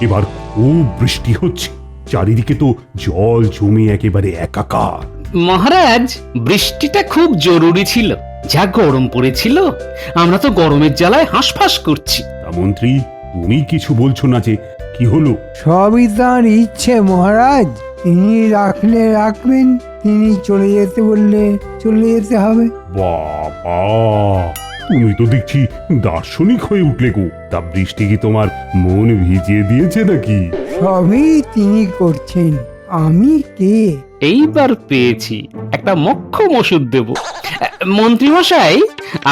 এবার খুব বৃষ্টি হচ্ছে, চারিদিকে তো জল জমে একেবারে একাকার। মহারাজ, বৃষ্টিটা খুব জরুরি ছিল, যা গরম পড়েছিল, আমরা তো গরমের জ্বালায় হাঁসফাঁস করছি। তা মন্ত্রী, তুমি কিছু বলছো না যে, কি হলো? সবই তাঁর ইচ্ছে মহারাজ। তিনি রাখলে রাখবেন, তিনি চলে যেতে বললে চলে যেতে হবে। বাবা, তুমি তো দেখছি দার্শনিক হয়ে উঠলে গো। তা বৃষ্টি কি তোমার মন ভিজিয়ে দিয়েছে নাকি? সবই তিনি করছেন, আমি কে? এইবার পেয়েছি, একটা মোক্ষম ওষুধ দেব। মন্ত্রী মশাই,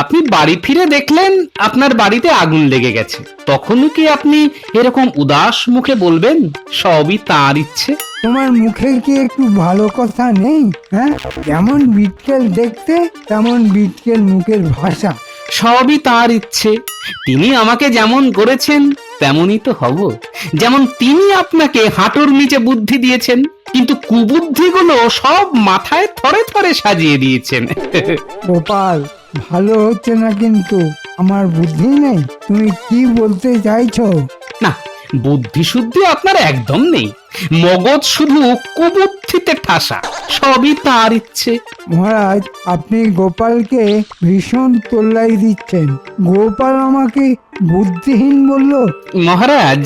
আপনি বাড়ি ফিরে দেখলেন আপনার বাড়িতে আগুন লেগে গেছে, তখনই কি আপনি এরকম উদাস মুখে বলবেন সবই তার ইচ্ছে? তোমার মুখে কি একটু ভালো কথা নেই? হ্যাঁ, যেমন বিটকেল দেখতে তেমন বিটকেল মুখের ভাষা। সবই তার ইচ্ছে, তিনি আমাকে যেমন করেছেন তেমনই তো হব। যেমন তিনি আপনাকে হাঁটুর নিচে বুদ্ধি দিয়েছেন, কিন্তু কুবুদ্ধিগুলো সব মাথায় থরে থরে সাজিয়ে দিয়েছেন। গোপাল, ভালো হচ্ছে না কিন্তু। আমার বুদ্ধি নেই? তুমি কি বলতে চাইছো? না, বুদ্ধি শুদ্ধি আপনার একদম নেই, মগজ শুধু কুবুদ্ধিতে ঠাসা। সবই তার ইচ্ছে। মহারাজ, আপনি গোপালকে ভীষণ তোল্লাই দিচ্ছেন। গোপাল আমাকে বুদ্ধিহীন বলল। মহারাজ,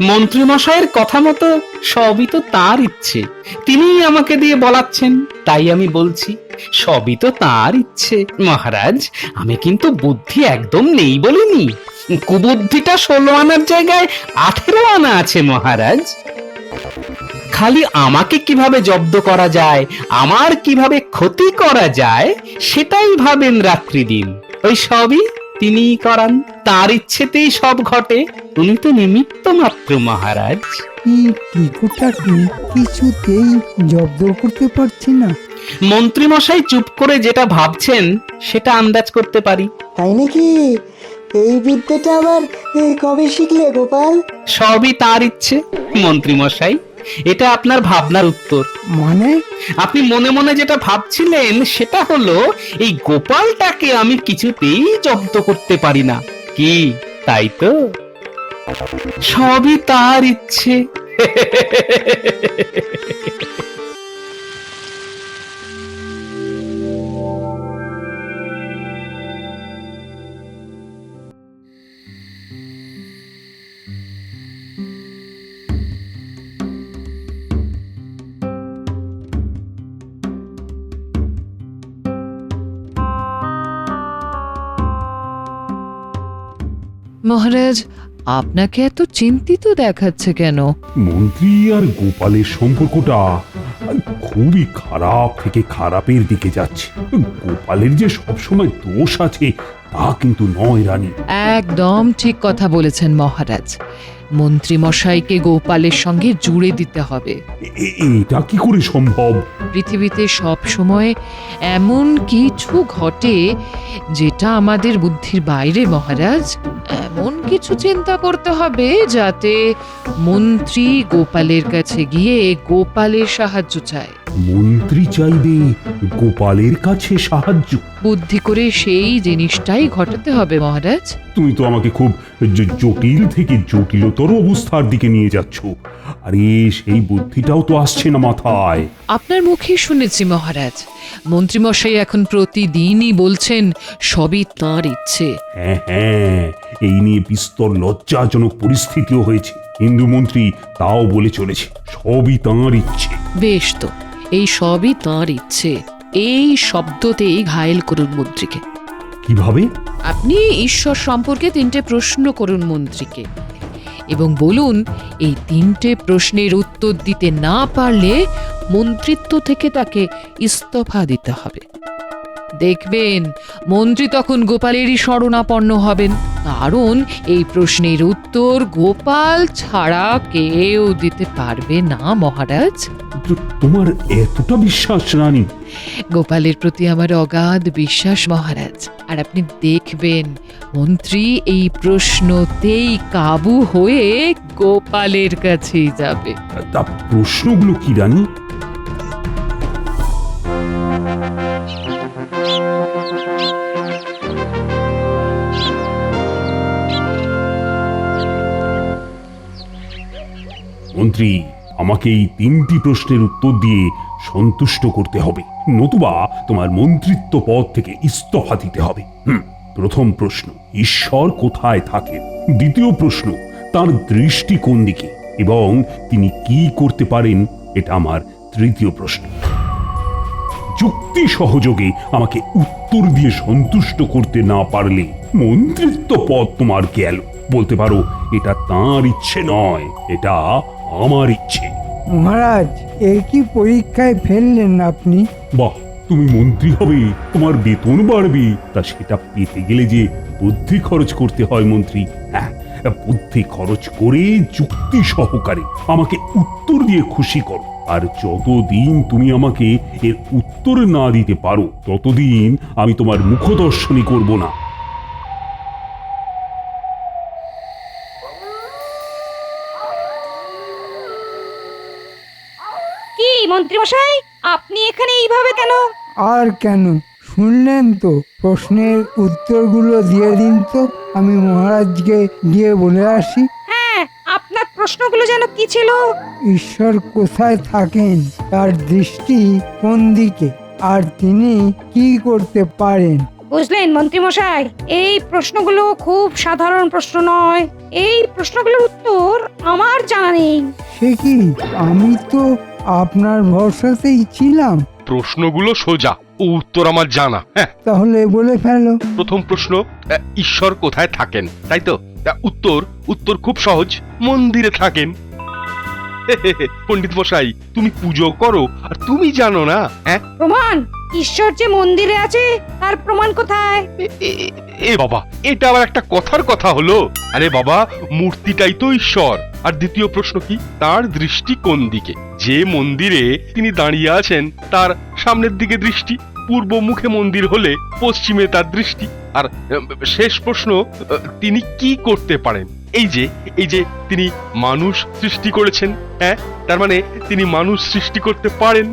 মন্ত্রী মশাইয়ের কথা মতো সবই তো তার ইচ্ছে, তিনিই আমাকে দিয়ে বলাচ্ছেন, তাই আমি বলছি সবই তো তার ইচ্ছে। মহারাজ, আমি কিন্তু বুদ্ধি একদম নেই বলিনি, কুবুদ্ধিটা 16 আনার জায়গায় 18 আনা আছে মহারাজ। খালি আমাকে কিভাবে জব্দ করা যায়, আমার কিভাবে ক্ষতি করা যায়, সেটাই ভাবেন রাত্রি দিন। ওই সবই তিনিই করান, তার ইচ্ছেতেই সব ঘটে, উনি তো নিমিত্ত মাত্র মহারাজ। কি টিকুটাকে কিছুতেই জব্দ করতে পারছি না। মন্ত্রী মশাই চুপ করে যেটা ভাবছেন সেটা আন্দাজ করতে পারি। তাই নাকি? এই বিদ্যাটা আবার কবে শিখলে গোপাল? সবই তার ইচ্ছে মন্ত্রী মশাই, এটা আপনার ভাবনার উত্তর। মানে? আপনি মনে মনে যেটা ভাবছিলেন সেটা হলো, এই গোপালটাকে আমি কিছুতেই জব্দ করতে পারি না, কি তাই তো? সবই তার ইচ্ছে। মহারাজ, আপনাকে এত চিন্তিত দেখাচ্ছে কেন? মন্ত্রী আর গোপালের সম্পর্কটা খুবই খারাপ থেকে খারাপের দিকে যাচ্ছে। গোপালের যে সবসময় দোষ আছে তা কিন্তু নয় রানী। একদম ঠিক কথা বলেছেন মহারাজ, মন্ত্রী মশাইকে গোপালের সঙ্গে জুড়ে দিতে হবে। এটা কি করে সম্ভব? পৃথিবীতে সব সময় এমন কিছু ঘটে যেটা আমাদের বুদ্ধির বাইরে মহারাজ। এমন কিছু চিন্তা করতে হবে যাতে মন্ত্রী গোপালের কাছে গিয়ে গোপালের সাহায্য চায়। মন্ত্রী চাইবে গোপালের কাছে সাহায্য? বুদ্ধি করে সেই জিনিসটাই ঘটাতে হবে মহারাজ। তুমি তো আমাকে খুব জটিল থেকে জটিলতর অবস্থার দিকে নিয়ে যাচ্ছ। আরে সেই বুদ্ধিটাও তো আসছে না মাথায়। আপনার মুখে শুনেছি মহারাজ, মন্ত্রীমশাই এখন প্রতিদিনই বলছেন সবই তাঁর ইচ্ছে। হ্যাঁ হ্যাঁ, এই নিয়ে বিস্তর লজ্জাজনক পরিস্থিতিও হয়েছে। হিন্দু মন্ত্রী তাও বলে চলেছে সবই তাঁর ইচ্ছে। বেশ তো, এই সবই তাঁর ইচ্ছে এই শব্দতেই ঘায়েল করুন মন্ত্রীকে। কিভাবে? আপনি ঈশ্বর সম্পর্কে 3টে প্রশ্ন করুন মন্ত্রীকে এবং বলুন এই 3টে প্রশ্নের উত্তর দিতে না পারলে মন্ত্রিত্ব থেকে তাকে ইস্তফা দিতে হবে। দেখবেন মন্ত্রী তখন গোপালেরই শরণাপন্ন হবেন, কারণ এই প্রশ্নের উত্তর গোপাল ছাড়া কেউ দিতে পারবে না মহারাজ। তোমার এতটা বিশ্বাস রানী? গোপালের প্রতি আমার অগাধ বিশ্বাস মহারাজ, আর আপনি দেখবেন মন্ত্রী এই প্রশ্নতেই কাবু হয়ে গোপালের কাছেই যাবে। তা প্রশ্নগুলো কি রানী? মন্ত্রী, আমাকে এই 3টি প্রশ্নের উত্তর দিয়ে সন্তুষ্ট করতে হবে, নতুবা তোমার মন্ত্রিত্ব পদ থেকে ইস্তফা দিতে হবে। প্রথম প্রশ্ন, ঈশ্বর কোথায় থাকেন? দ্বিতীয় প্রশ্ন, তার দৃষ্টি কোন দিকে এবং তিনি কি করতে পারেন? এটা আমার তৃতীয় প্রশ্ন। যুক্তি সহযোগে আমাকে উত্তর দিয়ে সন্তুষ্ট করতে না পারলে মন্ত্রিত্ব পদ তোমার গেল। বলতে পারো এটা তাঁর ইচ্ছে নয়, এটা আমার ইচ্ছে। মহারাজ, এ কি পরীক্ষায় ফেললেন আপনি? বাহ, তুমি মন্ত্রী হবে, তোমার বেতন বাড়বে, তা সেটা পেতে গেলে যে বুদ্ধি খরচ করতে হয় মন্ত্রী। হ্যাঁ, বুদ্ধি খরচ করে যুক্তি সহকারে আমাকে উত্তর দিয়ে খুশি করো। আর যতদিন তুমি আমাকে এর উত্তর না দিতে পারো ততদিন আমি তোমার মুখদর্শনই করব না। কি মন্ত্রীমশাই, আপনি এখানে এইভাবে কেন? আর কেন, শুনলেন তো? প্রশ্নের উত্তরগুলো দিয়ে দিন তো, আমি মহারাজকে গিয়ে বলে আসি। হ্যাঁ, আপনার প্রশ্নগুলো যেন কি ছিল? ঈশ্বর কোথায় থাকেন, তার দৃষ্টি কোন দিকে, আর তিনি কি করতে পারেন? বুঝলেন মন্ত্রীমশাই, এই প্রশ্নগুলো খুব সাধারণ প্রশ্ন নয়। এই প্রশ্নগুলোর উত্তর আমার জানা নেই। সে কি, আমি তো আপনার ভরসাতেই ছিলাম। প্রশ্নগুলো সোজা, উত্তর আমার জানা। হ্যাঁ, তাহলে বলে ফেলো। প্রথম প্রশ্ন, ঈশ্বর কোথায় থাকেন, তাই তো? উত্তর খুব সহজ, মন্দিরে থাকেন। পণ্ডিত মশাই, তুমি পুজো করো আর তুমি জানো না? হ্যাঁ, প্রমাণ? ঈশ্বর যে মন্দিরে আছে তার প্রমাণ কোথায়? এ বাবা, এটা আবার একটা কথার কথা হলো? আরে বাবা, মূর্তিটাই তো ঈশ্বর। আর দ্বিতীয় প্রশ্ন কি, তার দৃষ্টি কোন দিকে? যে মন্দিরে তিনি দাঁড়িয়ে আছেন তার সামনের দিকে দৃষ্টি, পূর্ব মুখে মন্দির হলে পশ্চিমে তার দৃষ্টি। আর শেষ প্রশ্ন, তিনি কি করতে পারেন? এই যে তিনি মানুষ সৃষ্টি করেছেন। হ্যাঁ, তার মানে তিনি মানুষ সৃষ্টি করতে পারেন।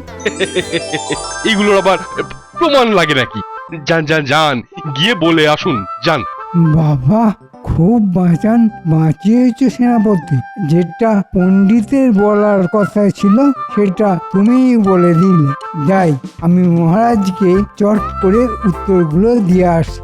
এইগুলোর আবার প্রমাণ লাগে নাকি? যান গিয়ে বলে আসুন, যান। বাবা, খুব বাঁচিয়েছ সেনাপতি। যেটা পণ্ডিতের বলার কথা ছিল সেটা তুমিই বলে দিলে। যাই, আমি মহারাজকে চট করে উত্তরগুলো দিয়ে আসি।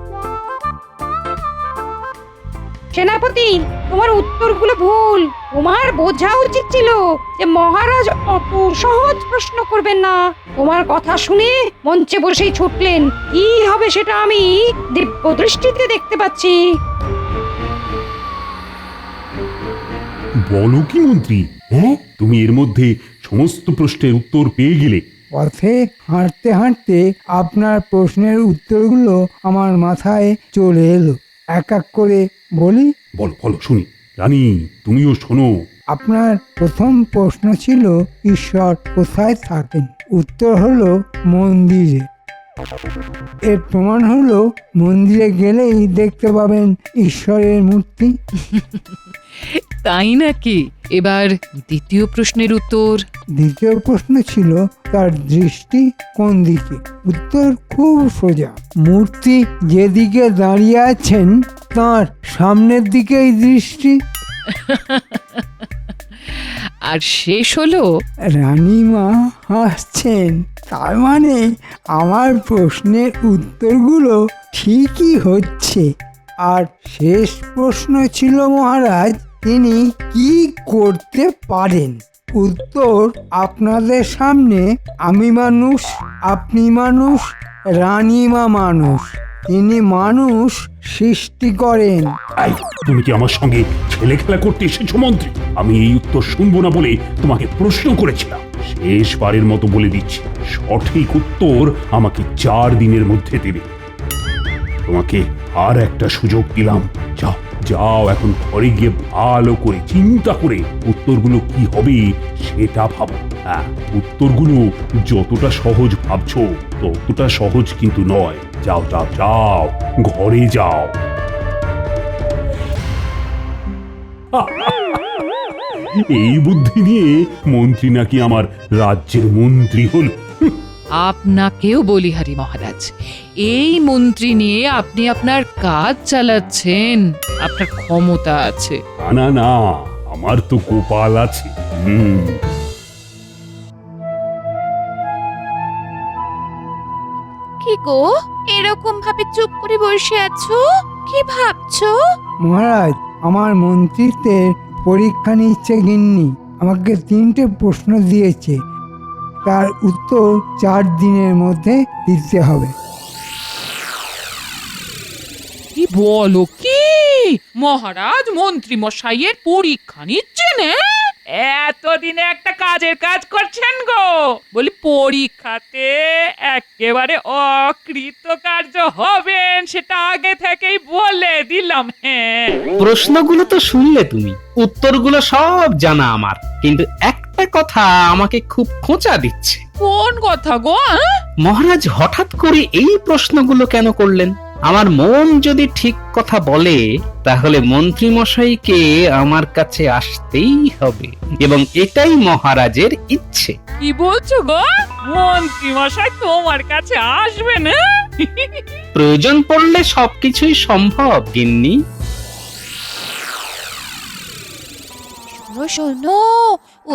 সেনাপতি, তোমার উত্তরগুলো ভুল। তোমার বোঝা উচিত ছিল যে মহারাজ অত সহজ প্রশ্ন করবেন না। তোমার কথা শুনে মঞ্চে বসেই ছুটলেন। কি হবে সেটা আমি দিব্য দৃষ্টিতে দেখতে পাচ্ছি। বলো কি মন্ত্রী, হ্যাঁ, তুমি এর মধ্যে সমস্ত প্রশ্নের উত্তর পেয়ে গেলে? পথে হাঁটতে হাঁটতে আপনার প্রশ্নের উত্তরগুলো আমার মাথায় চলে এলো। এক এক করে বলি। বলো বলো শুনি। রানী, তুমিও শোনো। আপনার প্রথম প্রশ্ন ছিল ঈশ্বর কোথায় থাকেন। উত্তর হলো মন্দিরে। এর প্রমাণ হলো মন্দিরে গেলেই দেখতে পাবেন ঈশ্বরের মূর্তি। তাই নাকি? এবার দ্বিতীয় প্রশ্নের উত্তর। দ্বিতীয় প্রশ্ন ছিল তার দৃষ্টি কোন দিকে। উত্তর খুব সোজা, মূর্তি যেদিকে দাঁড়িয়ে আছেন তার সামনের দিকেই দৃষ্টি। আর শেষ হলো রানীমা হাসছেন, তার মানে আমার প্রশ্নের উত্তরগুলো ঠিকই হচ্ছে। আর শেষ প্রশ্ন ছিল মহারাজ, তিনি কি করতে পারেন। উত্তর আপনাদের সামনে। আমি মানুষ, আপনি মানুষ, রানীমা মানুষ। তিনি মানুষ সৃষ্টি করেন। এই, তুমি কি আমার সঙ্গে ছেলে খেলা করতে এসেছো মন্ত্রী? আমি এই উত্তর শুনবো না বলে তোমাকে প্রশ্ন করেছিলাম। শেষবারের মতো বলে দিচ্ছি, সঠিক উত্তর আমাকে 4 দিনের মধ্যে দেবে। তোমাকে আর একটা সুযোগ দিলাম। যাও যাও, এখন ঘরে গিয়ে ভালো করে চিন্তা করে উত্তরগুলো কি হবে সেটা ভাবো। হ্যাঁ, উত্তরগুলো যতটা সহজ ভাবছো ততটা সহজ কিন্তু নয়। যাও যাও যাও, ঘরে যাও। এই বুদ্ধি নিয়ে মন্ত্রী নাকি আমার রাজ্যের মন্ত্রী হলো। আপনাকেও বলিহারি মহারাজ, এই মন্ত্রী নিয়ে আপনি আপনার কাজ চালাচ্ছেন, আপনার ক্ষমতা আছে। না না, আমার তো গোপাল আছে। হুম, কি গো এরকম ভাবে চুপ করে বসে আছো? কি ভাবছো? মহারাজ, আমার মন্ত্রিত্বের পরীক্ষা নিচ্ছে গিন্নি। আমাকে 3টে প্রশ্ন দিয়েছে, তার উত্তর 4 দিনের মধ্যে দিতে হবে। কি বলো কি? মহারাজ মন্ত্রী মশাইয়ের পরীক্ষা নিচ্ছেন? এতদিনে একটা কাজের কাজ করছেন গো। বলি পরীক্ষাতে একেবারে অকৃতকার্য হবেন সেটা আগে থেকেই বলে দিলাম। হ্যাঁ, প্রশ্নগুলো তো শুনলে তুমি, উত্তরগুলো সব জানা আমার, কিন্তু একটা কথা আমাকে খুব খোঁচা দিচ্ছে। কোন কথা গো? মহারাজ হঠাৎ করে এই প্রশ্নগুলো কেন করলেন? আমার মন যদি ঠিক কথা বলে তাহলে মন্ত্রী মশাইকে আমার কাছে আসতেই হবে, এবং এটাই মহারাজের ইচ্ছে। কি বলছো গো? মন্ত্রী মশাই তোমার কাছে আসবেন? প্রয়োজন পড়লে সবকিছুই সম্ভব গিন্নি। শোনো শোনো,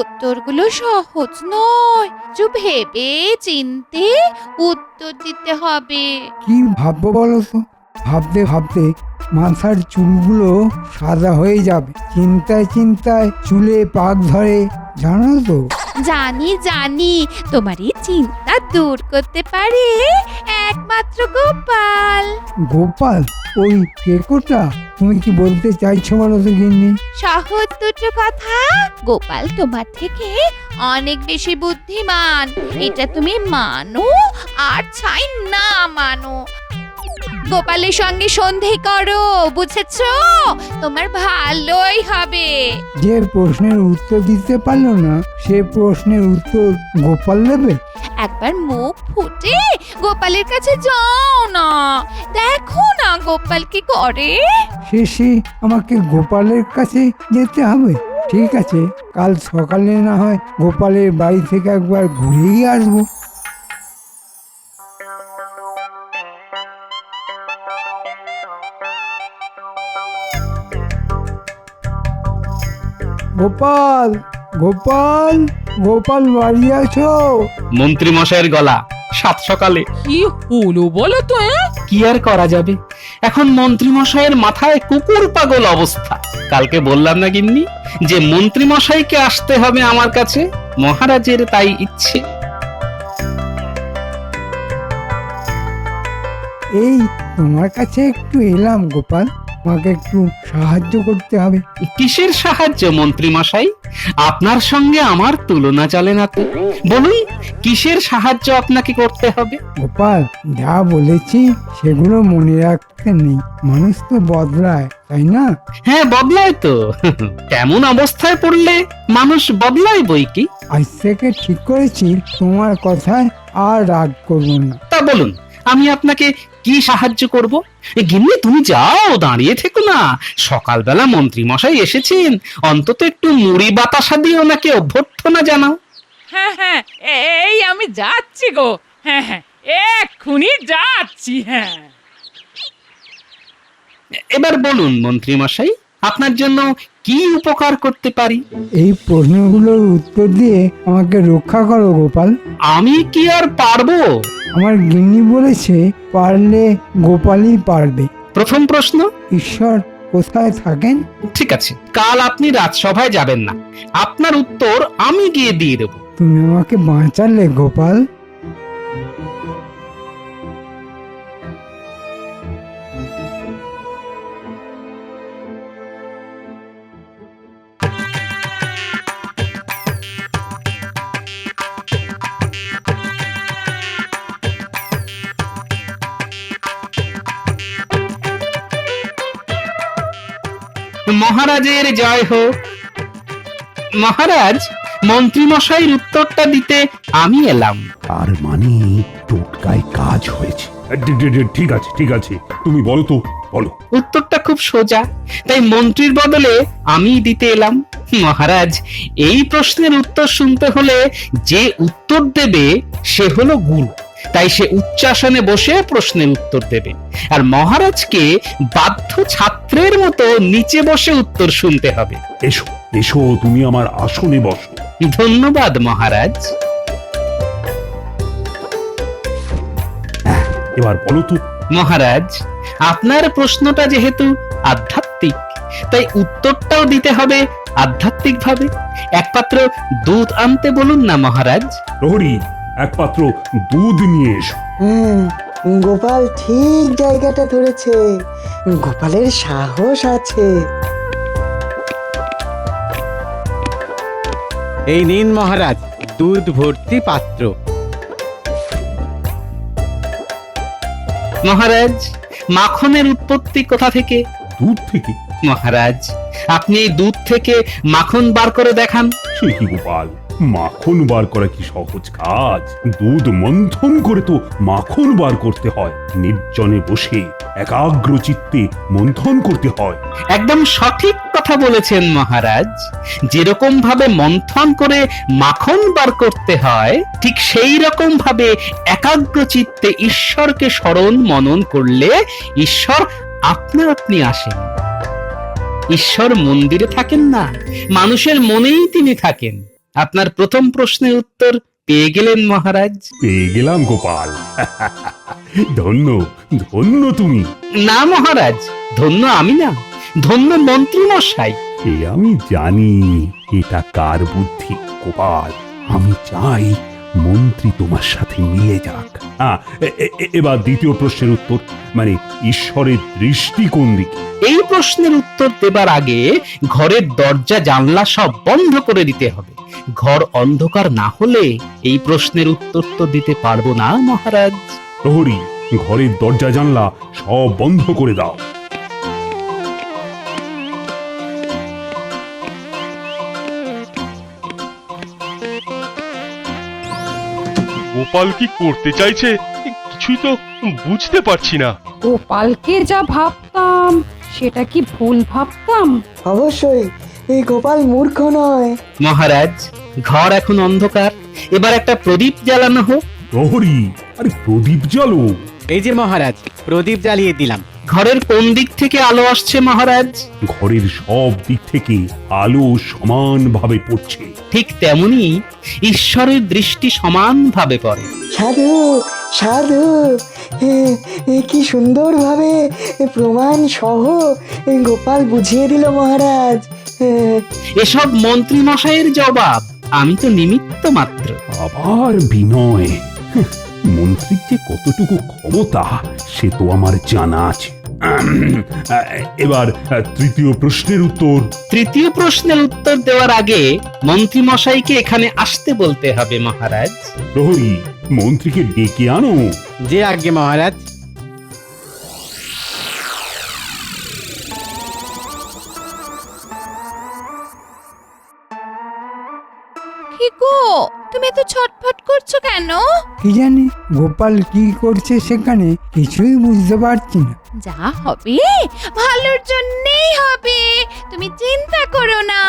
উত্তরগুলো সহজ নয়, একটু ভেবে চিনতে উত্তর দিতে হবে। কি ভাববো বলো তো? ভাবতে ভাবতে মাথার চুলগুলো সাদা হয়ে যাবে। চিন্তায় চিন্তায় চুলে পাক ধরে, জানো তো? জানি জানি, তোমার এই চিন্তা দূর করতে পারে একমাত্র গোপাল। গোপাল? ওই কেকোটা? তুমি কি বলতে চাইছো বলো তো গিন্নি? সহজ দুটো কথা, গোপাল তোমার থেকে অনেক বেশি বুদ্ধিমান, এটা তুমি মানো আর চাই না মানো। গোপালের সঙ্গে সন্ধে করো, বুঝেছো? তোমার ভালোই হবে। যে প্রশ্নের উত্তর দিতে পারলো না সে প্রশ্নের উত্তর গোপাল দেবে? একবার মুখ ফুটে গোপালের কাছে যাও না, দেখো না গোপাল কি করে। শেষে আমাকে গোপালের কাছে যেতে হবে? ঠিক আছে, কাল সকালে না হয় গোপালের বাড়ি থেকে একবার ঘুরেই আসবো। গোপাল, গোপাল, গোপাল বাড়ি আছো? মন্ত্রী মশাইয়ের গলা সাত সকালে। কি হলো বলো তো? কি আর করা যাবে, এখন মন্ত্রী মশাইয়ের মাথায় কুকুর পাগল অবস্থা। কালকে বললাম না গিন্নি যে মন্ত্রী মশাইকে আসতে হবে আমার কাছে, মহারাজের তাই ইচ্ছে। এই তোমার কাছে একটু এলাম গোপাল, আমাকে একটু সাহায্য করতে হবে। কিসের সাহায্য মন্ত্রী মশাই? আপনার সঙ্গে আমার তুলনা চলে না তো। বলুন, কিসের সাহায্য আপনাকে করতে হবে? গোপাল, যা বলেছি সেগুলো মনে রাখতে নেই, মানুষ তো বদলায়, তাই না? হ্যাঁ, বদলায় তো। কেমন অবস্থায় পড়লে মানুষ বদলায় বই কি। আজ থেকে ঠিক করেছি তোমার কথায় আর রাগ করব না। তা বলুন, আমি আপনাকে কি সাহায্য করব? গিন্নি তুমি যাও, দাঁড়িয়ে থেকো না। সকালবেলা মন্ত্রী মশাই এসেছেন, অন্তত একটু মুড়ি বাতাসা দিয়ে ওনাকে অভ্যর্থনা জানাও। হ্যাঁ হ্যাঁ, এই আমি যাচ্ছি গো। হ্যাঁ হ্যাঁ, এক্ষুনি যাচ্ছি। হ্যাঁ, এবার বলুন মন্ত্রী মশাই, আপনার জন্য কি উপকার করতে পারি? এই প্রশ্নগুলোর উত্তর দিয়ে আমাকে রক্ষা করো গোপাল। আমি কি আর পারবো? আমার গিন্নি বলেছে পারলে গোপালই পারবে। প্রথম প্রশ্ন, ঈশ্বর কোথায় থাকেন? ঠিক আছে, কাল আপনি রাজসভায় যাবেন না, আপনার উত্তর আমি গিয়ে দিয়ে দেবো। তুমি আমাকে বাঁচালে গোপাল। মহারাজের জয় হোক। মহারাজ, মন্ত্রী মশাইয়ের উত্তরটা দিতে আমি এলাম। তার মানে টোটকায় কাজ হয়েছে। ঠিক আছে ঠিক আছে, তুমি বলো তো, বলো। উত্তরটা খুব সোজা, তাই মন্ত্রীর বদলে আমি দিতে এলাম। মহারাজ, এই প্রশ্নের উত্তর শুনতে হলে যে উত্তর দেবে সে হলো গুরু। তাই সে উচ্চাসনে বসে প্রশ্নের উত্তর দেবে আর মহারাজকে বাধ্য ছাত্রের মতো নিচে বসে উত্তর শুনতে হবে। এসো এসো, তুমি আমার আসনে বসো। ধন্যবাদ মহারাজ। এবার বলো তো। মহারাজ, আপনার প্রশ্নটা যেহেতু আধ্যাত্মিক, তাই উত্তরটাও দিতে হবে আধ্যাত্মিক ভাবে। এক পাত্র দুধ আনতে বলুন না মহারাজ। প্রহরী, এক পাত্র দুধ নিয়ে এসো। হ্যাঁ, গোপাল ঠিক জায়গাটা ধরেছে। গোপালের সাহস আছে। এই নিন মহারাজ, দুধ ভর্তি পাত্র। মহারাজ, মাখনের উৎপত্তি কোথা থেকে? দুধ থেকে? মহারাজ, আপনি এই দুধ থেকে মাখন বার করে দেখান। সে কি গোপাল, মাখন বার করা কি সহজ কাজ? দুধ মন্থন করে তো মাখন বার করতে হয়। নির্জনে বসে একাগ্র চিত্তে মন্থন করতে হয়। একদম সঠিক কথা বলেছেন মহারাজ। যেরকম ভাবে মন্থন করে মাখন বার করতে হয়, ঠিক সেই রকম ভাবে একাগ্র চিত্তে ঈশ্বরকে স্মরণ মনন করলে ঈশ্বর আপনা আপনি আসেন। ঈশ্বর মন্দিরে থাকেন না, মানুষের মনেই তিনি থাকেন। আপনার প্রথম প্রশ্নের উত্তর পেয়ে গেলেন মহারাজ। পেয়ে গেলাম গোপাল। ধন্য ধন্য তুমি। না মহারাজ, ধন্য আমি না, ধন্য মন্ত্রী মশাই। এ আমি জানি এটা কার বুদ্ধি গোপাল। আমি চাই মন্ত্রী তোমার সাথে মিলে যাক। এবার দ্বিতীয় প্রশ্নের উত্তর, মানে ঈশ্বরের দৃষ্টি কোন দিকে? এই প্রশ্নের উত্তর দেবার আগে ঘরের দরজা জানলা সব বন্ধ করে দিতে হবে। ঘর অন্ধকার না হলে এই প্রশ্নের উত্তর তো দিতে পারবো না মহারাজ। প্রহরী, ঘরের দরজা জানলা সব বন্ধ করে দাও। গোপাল কি করতে চাইছে কিছুই তো বুঝতে পারছি না। গোপালকে যা ভাবতাম সেটা কি ভুল ভাবতাম? অবশ্যই এই গোপাল মূর্খ নয়। মহারাজ, ঘর এখন অন্ধকার, এবার একটা প্রদীপ জ্বালানো হোক। প্রহরী, আরে প্রদীপ জ্বালো। এই যে মহারাজ, প্রদীপ জ্বালিয়ে দিলাম। ঘরের কোন দিক থেকে আলো আসছে মহারাজ? ঘরের সব দিক থেকে আলো সমানভাবে পড়ছে। ঠিক তেমনি ঈশ্বরের দৃষ্টি সমানভাবে পড়ে। সাধু সাধু, কি সুন্দরভাবে প্রমাণ সহ গোপাল বুঝিয়ে দিল মহারাজ। এসব মন্ত্রী মশাইয়ের জবাব, আমি তো নিমিত্ত মাত্র। আবার বিনয়। মন্ত্রীর যে কতটুকু ক্ষমতা সে তো আমার জানা আছে। এবার তৃতীয় প্রশ্নের উত্তর। তৃতীয় প্রশ্নের উত্তর দেওয়ার আগে মন্ত্রী মশাইকে এখানে আসতে বলতে হবে মহারাজ। প্রহরী, মন্ত্রীকে ডেকে আনো। যে আজ্ঞে মহারাজ। কি গো, তুমি তো ছটফট করছো কেন? কি জানি গোপাল কি করছে সেখানে, কিছুই বুঝতে পারছি না। যা হবে ভালোর জন্যই হবে, তুমি চিন্তা করো না।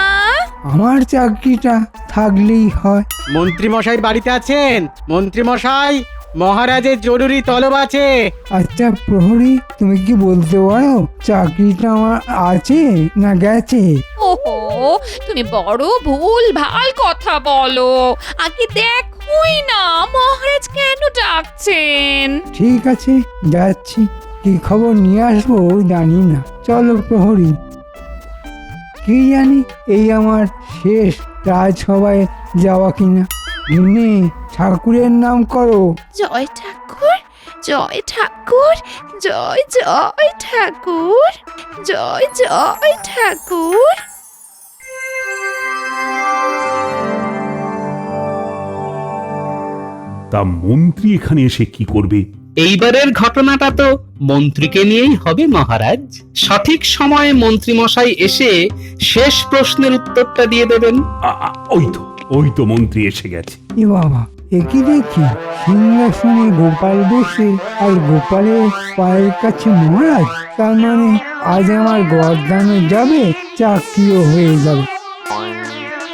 আমার চাকরিটা থাকলেই হয়। মন্ত্রী মশাই বাড়িতে আছেন? মন্ত্রী মশাই, মহারাজের জরুরি তলব আছে। আচ্ছা প্রহরী, তুমি কি বলতে পারো চাকরিটা আমার আছে না গেছে? ওহো, তুমি বড় ভুল ভাল কথা বলো। আগে দেখোই না মহারাজ কেন ডাকছেন। ঠিক আছে, যাচ্ছি। কি খবর নিয়ে আসবো জানি না। চলো প্রহরী। কি জানি এই আমার শেষ রাজসভায় যাওয়া কিনা। দিনে ঠাকুরের নাম করো। জয় ঠাকুর, জয় ঠাকুর, জয় জয় ঠাকুর, জয় জয় ঠাকুর। তা মন্ত্রী এখানে এসে কি করবে? এইবারের ঘটনাটা তো মন্ত্রীকে নিয়েই হবে মহারাজ। সঠিক সময়ে মন্ত্রী মশাই এসে শেষ প্রশ্নের উত্তরটা দিয়ে দেবেন। ওই তো মন্ত্রী এসে গেছে। এ বাবা, একই দেখি সিংহাসনে গোপাল বসে আর গোপালের পায়ের কাছে মহারাজ। তার মানে আজ আমার গরদানে যাবে, চাকরিও হয়ে যাবে।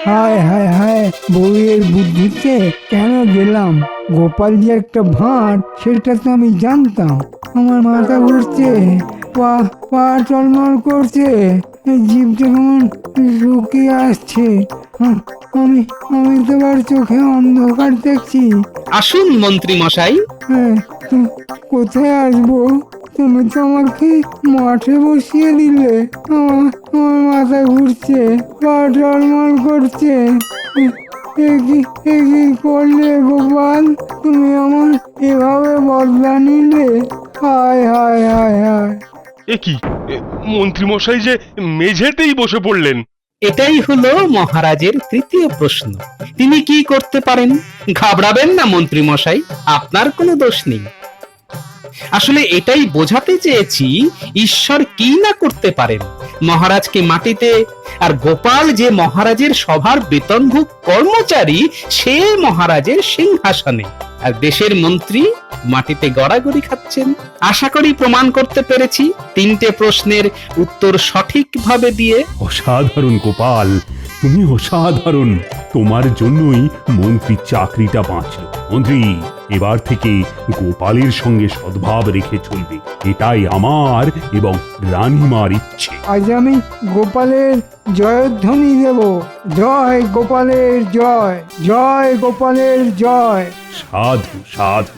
হায় হায় হায়, বউয়ের বুদ্ধিতে কেন গেলাম? গোপাল যে একটা ভাঁড় সেটা তো আমি জানতাম। আমার মাথা ঘুরছে, পা পা টলমল করছে, জিভটা কেমন শুকিয়ে আসছে। আমি আমি তোমার চোখে অন্ধকার দেখছি। আসুন মন্ত্রী মশাই। হ্যাঁ, কোথায় আসবো? তুমি তো আমাকে মাঠে বসিয়ে দিলে। আমার মাথা ঘুরছে, পা টলমল করছে। এ কি করলে গোপাল? তুমি আমার এভাবে বদলা নিলে? হায় হায় হায় হায়। এ কি মন্ত্রী মশাই যে মেঝেতেই বসে পড়লেন। এটাই হলো মহারাজের তৃতীয় প্রশ্ন। তিনি কি করতে পারেন? ঘাবড়াবেন না মন্ত্রী মশাই, আপনার কোনো দোষ নেই। আসলে এটাই বোঝাতে চেয়েছি ঈশ্বর কি না করতে পারেন। মহারাজকে মাটিতে, আর গোপাল যে মহারাজের সভার বেতনভুক কর্মচারী, সে মহারাজের সিংহাসনে, আর দেশের মন্ত্রী মাটিতে গড়াগড়ি খাচ্ছেন। আশা করি প্রমাণ করতে পেরেছি তিনটে প্রশ্নের উত্তর সঠিকভাবে দিয়ে। অসাধারণ গোপাল, তুমি অসাধারণ। তোমার জন্যই মন্ত্রীর চাকরিটা বাঁচল। মন্ত্রী, এবার থেকে গোপালের সঙ্গে সদ্ভাব রেখে চলবে, এটাই আমার এবং রানীমার ইচ্ছে। আজ আমি গোপালের জয়ধ্বনি দেব। জয় গোপালের জয়, জয় গোপালের জয়। সাধু সাধু।